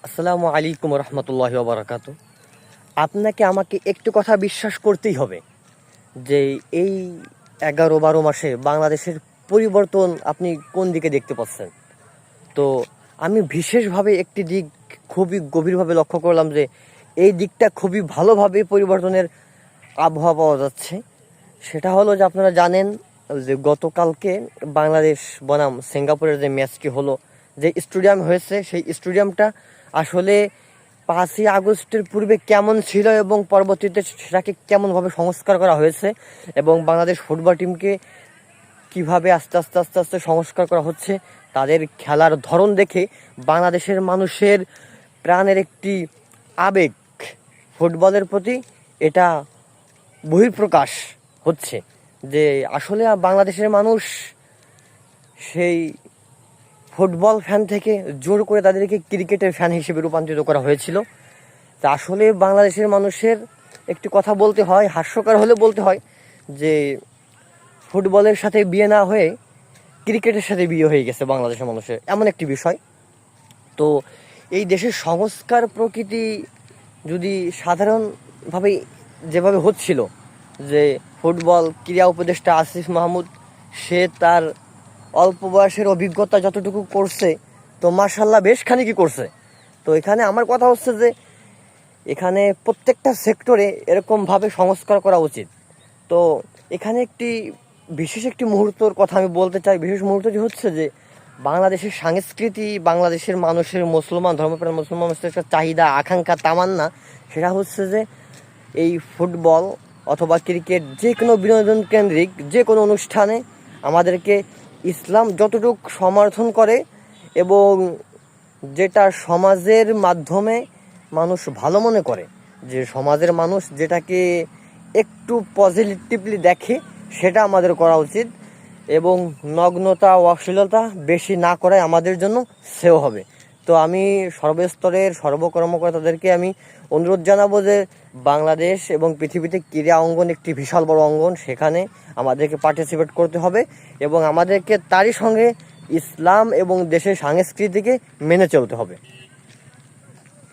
আসসালামু আলাইকুম রহমতুল্লাহি ওয়া বারাকাতুহু। আপনাকে আমাকে একটু কথা বিশ্বাস করতেই হবে যে এই 11-12 মাসে বাংলাদেশের পরিবর্তন আপনি কোন দিকে দেখতে পাচ্ছেন। তো আমি বিশেষভাবে একটি দিক খুবই গভীরভাবে লক্ষ্য করলাম যে এই দিকটা খুবই ভালোভাবে পরিবর্তনের আবহাওয়া পাওয়া যাচ্ছে। সেটা হলো যে আপনারা জানেন যে গতকালকে বাংলাদেশ বনাম সিঙ্গাপুরের যে ম্যাচটি হলো, যে স্টেডিয়াম হয়েছে সেই স্টেডিয়ামটা আসলে 5ই আগস্টের পূর্বে কেমন ছিল এবং পরবর্তীতে সেটাকে কেমনভাবে সংস্কার করা হয়েছে এবং বাংলাদেশ ফুটবল টিমকে কিভাবে আস্তে আস্তে আস্তে আস্তে সংস্কার করা হচ্ছে, তাদের খেলার ধরন দেখে বাংলাদেশের মানুষের প্রাণের একটি আবেগ ফুটবলের প্রতি এটা বহিঃপ্রকাশ হচ্ছে যে আসলে বাংলাদেশের মানুষ সেই ফুটবল ফ্যান থেকে জোর করে তাদেরকে ক্রিকেটের ফ্যান হিসেবে রূপান্তরিত করা হয়েছিল। তা আসলে বাংলাদেশের মানুষের একটি কথা বলতে হয়, হাস্যকর হলে বলতে হয় যে ফুটবলের সাথে বিয়ে না হয়ে ক্রিকেটের সাথে বিয়ে হয়ে গেছে বাংলাদেশের মানুষের, এমন একটি বিষয়। তো এই দেশের সংস্কার প্রকৃতি যদি সাধারণভাবে যেভাবে হচ্ছিল, যে ফুটবল ক্রীড়া উপদেষ্টা আসিফ মাহমুদ সে তার অল্প বয়সের অভিজ্ঞতা যতটুকু করছে, তো মাশাল্লাহ বেশ খানিকই করছে। তো এখানে আমার কথা হচ্ছে যে এখানে প্রত্যেকটা সেক্টরে এরকমভাবে সংস্কার করা উচিত। তো এখানে বিশেষ একটি মুহূর্তর কথা আমি বলতে চাই। বিশেষ মুহূর্তটি হচ্ছে যে বাংলাদেশের সংস্কৃতি, বাংলাদেশের মানুষের, মুসলমান ধর্মপ্রাণ মুসলমান মানুষের একটা চাহিদা, আকাঙ্ক্ষা, তামান্না, সেটা হচ্ছে যে এই ফুটবল অথবা ক্রিকেট যে কোনো বিনোদন কেন্দ্রিক যে কোনো অনুষ্ঠানে আমাদেরকে ইসলাম যতটুকু সমর্থন করে এবং যেটা সমাজের মাধ্যমে মানুষ ভালো মনে করে, যে সমাজের মানুষ যেটাকে একটু পজিটিভলি দেখে, সেটা আমাদের করা উচিত এবং নগ্নতা ও অশ্লীলতা বেশি না করাই আমাদের জন্য সেও হবে। তো আমি সর্বস্তরের সর্বকর্মকর্তাদেরকে আমি অনুরোধ জানাবো যে বাংলাদেশ এবং পৃথিবীতে ক্রীড়া অঙ্গন একটি বিশাল বড় অঙ্গন, সেখানে আমাদেরকে পার্টিসিপেট করতে হবে এবং আমাদেরকে তারই সঙ্গে ইসলাম এবং দেশের সংস্কৃতিকে মেনে চলতে হবে।